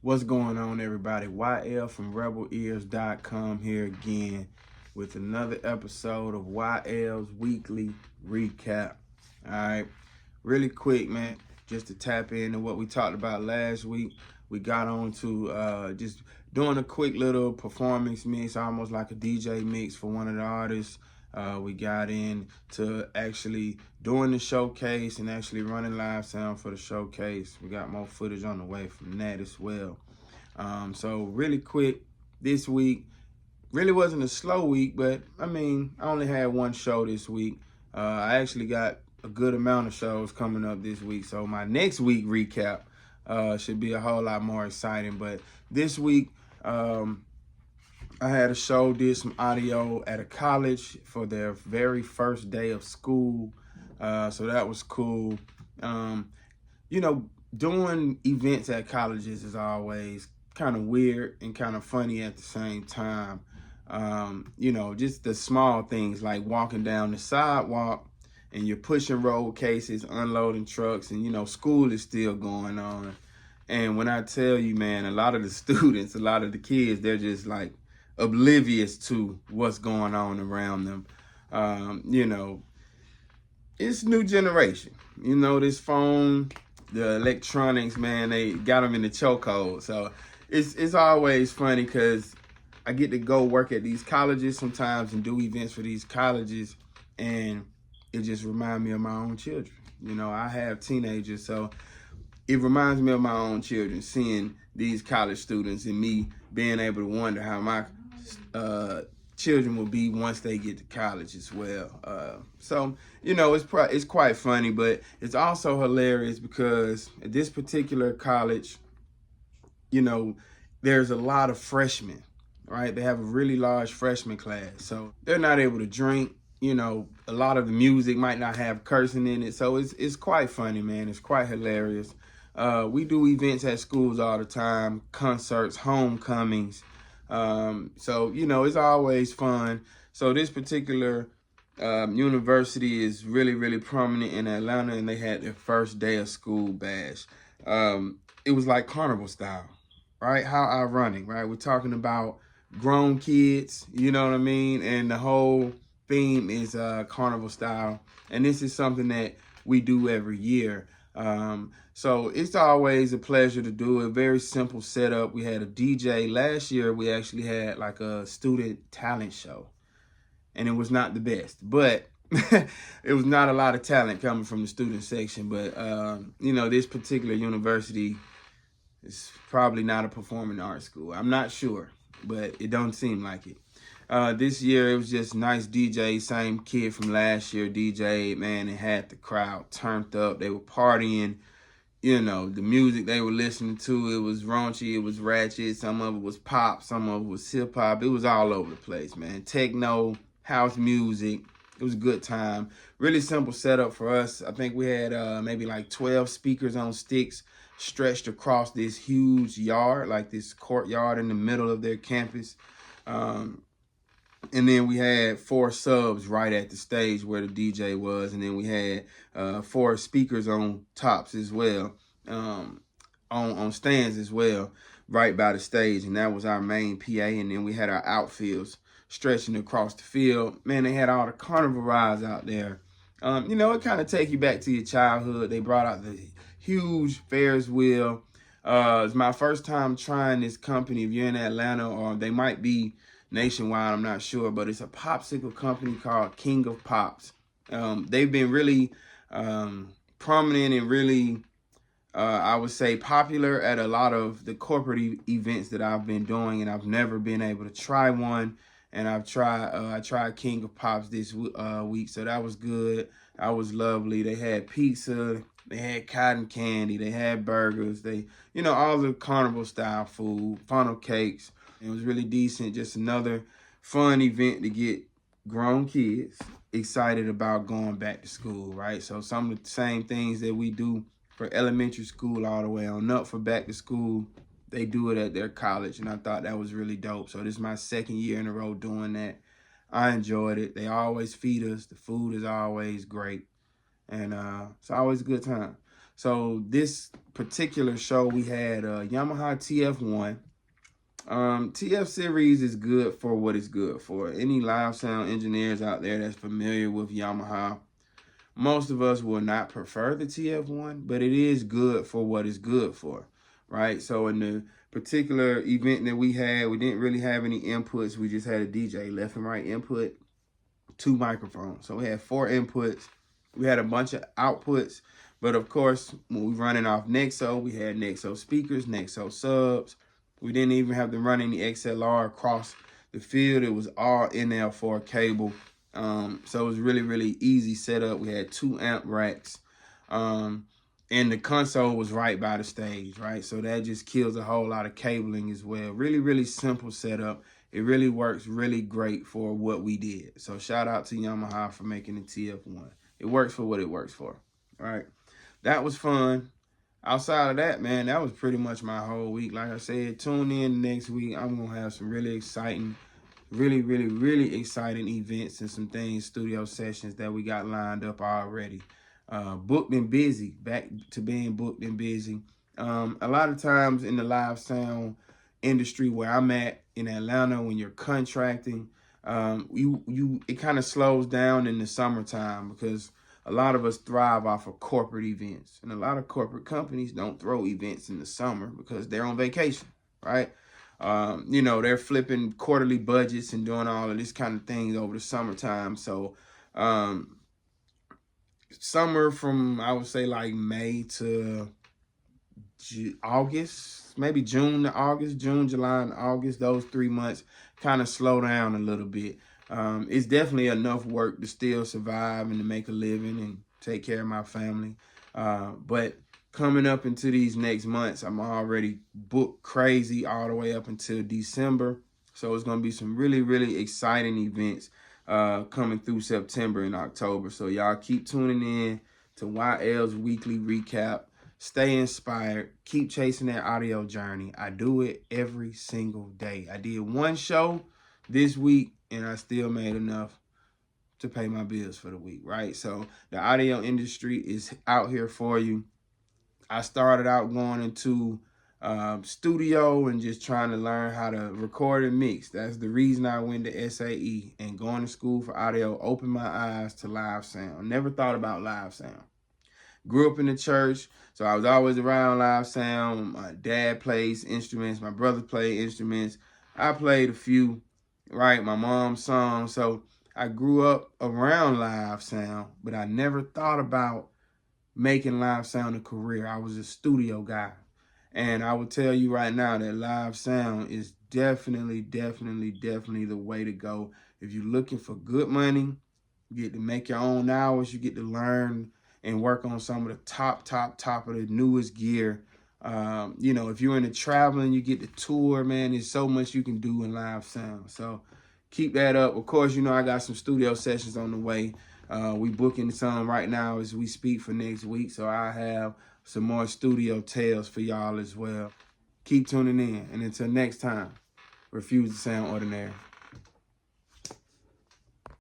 What's going on, everybody? YL from rebelears.com here again with another episode of YL's Weekly Recap. All right, really quick, man, just to tap into what we talked about last week. We got on to just doing a quick little performance mix, almost like a DJ mix for one of the artists. We got into actually doing the showcase and actually running live sound for the showcase. We got more footage on the way from that as well. So really quick, this week really wasn't a slow week, but I only had one show this week. I actually got a good amount of shows coming up this week, so my next week recap should be a whole lot more exciting. But this week, I had a show, did some audio at a college for their very first day of school. So that was cool. Doing events at colleges is always kind of weird and kind of funny at the same time. Just the small things like walking down the sidewalk and you're pushing road cases, unloading trucks, and school is still going on. And when I tell you, man, a lot of the students, a lot of the kids, they're just like oblivious to what's going on around them. It's new generation. This phone, the electronics, man, they got them in the chokehold. So it's always funny because I get to go work at these colleges sometimes and do events for these colleges, and it just reminds me of my own children. I have teenagers, so it reminds me of my own children, seeing these college students and me being able to wonder how my children will be once they get to college as well. So it's quite funny, but it's also hilarious because at this particular college, there's a lot of freshmen, right? They have a really large freshman class, so they're not able to drink. A lot of the music might not have cursing in it, so it's quite funny, man. It's quite hilarious. We do events at schools all the time, concerts, homecomings. So it's always fun. So this particular university is really, really prominent in Atlanta, and they had their first day of school bash. It was like Carnival style, right? How ironic, right? We're talking about grown kids, you know what I mean? And the whole theme is Carnival style. And this is something that we do every year. So it's always a pleasure to do a very simple setup. We had a DJ. Last year, we actually had like a student talent show, and it was not the best, but it was not a lot of talent coming from the student section. But, this particular university is probably not a performing arts school. I'm not sure, but it don't seem like it. This year, it was just nice DJ, same kid from last year, DJ, man, it had the crowd turned up. They were partying. The music they were listening to, it was raunchy, it was ratchet. Some of it was pop, some of it was hip hop. It was all over the place, man. Techno, house music. It was a good time. Really simple setup for us. I think we had maybe like 12 speakers on sticks stretched across this huge yard, like this courtyard in the middle of their campus. And then we had 4 subs right at the stage where the DJ was. And then we had 4 speakers on tops as well, on stands as well, right by the stage. And that was our main PA. And then we had our outfields stretching across the field. Man, they had all the carnival rides out there. It kind of take you back to your childhood. They brought out the huge Ferris wheel. It's my first time trying this company. If you're in Atlanta, or they might be nationwide, I'm not sure, but it's a popsicle company called King of Pops. They've been really prominent and really, I would say, popular at a lot of the corporate events that I've been doing, and I've never been able to try one. And I tried King of Pops this week, so that was good. That was lovely. They had pizza, they had cotton candy, they had burgers, all the carnival style food, funnel cakes. It was really decent. Just another fun event to get grown kids excited about going back to school, right? So some of the same things that we do for elementary school all the way on up for back to school, they do it at their college, and I thought that was really dope. So this is my second year in a row doing that. I enjoyed it. They always feed us. The food is always great, and it's always a good time. So this particular show, we had Yamaha TF1. TF series is good for what it's good for. Any live sound engineers out there that's familiar with Yamaha, most of us will not prefer the TF1, but it is good for what it's good for, right? So in the particular event that we had, we didn't really have any inputs. We just had a DJ, left and right input, 2 microphones. So we had 4 inputs. We had a bunch of outputs, but of course, when we running off Nexo, we had Nexo speakers, Nexo subs. We didn't even have to run any XLR across the field. It was all NL4 cable. So it was really, really easy setup. We had 2 amp racks. And the console was right by the stage, right? So that just kills a whole lot of cabling as well. Really, really simple setup. It really works really great for what we did. So shout out to Yamaha for making the TF1. It works for what it works for, right? That was fun. Outside of that, man, that was pretty much my whole week. Like I said, tune in next week. I'm going to have some really exciting, really, really, really exciting events and some things, studio sessions that we got lined up already. Booked and busy, back to being booked and busy. A lot of times in the live sound industry where I'm at in Atlanta, when you're contracting, it kind of slows down in the summertime because a lot of us thrive off of corporate events, and a lot of corporate companies don't throw events in the summer because they're on vacation, right? You know, they're flipping quarterly budgets and doing all of this kind of things over the summertime. So summer from, I would say, like May to August, maybe June to August, June, July, and August, those 3 months kind of slow down a little bit. It's definitely enough work to still survive and to make a living and take care of my family. But coming up into these next months, I'm already booked crazy all the way up until December. So it's going to be some really, really exciting events coming through September and October. So y'all keep tuning in to YL's weekly recap. Stay inspired. Keep chasing that audio journey. I do it every single day. I did 1 show this week, and I still made enough to pay my bills for the week, right? So the audio industry is out here for you. I started out going into studio and just trying to learn how to record and mix. That's the reason I went to SAE, and going to school for audio opened my eyes to live sound. Never thought about live sound. Grew up in the church, so I was always around live sound. My dad plays instruments. My brother played instruments. I played a few, right? My mom sung. So I grew up around live sound, but I never thought about making live sound a career. I was a studio guy. And I would tell you right now that live sound is definitely the way to go. If you're looking for good money, you get to make your own hours. You get to learn and work on some of the top of the newest gear. You know, if you're into traveling, you get to tour, man. There's so much you can do in live sound. So keep that up. Of course, you know, I got some studio sessions on the way. We booking some right now as we speak for next week. So I have some more studio tales for y'all as well. Keep tuning in. And until next time, refuse to sound ordinary.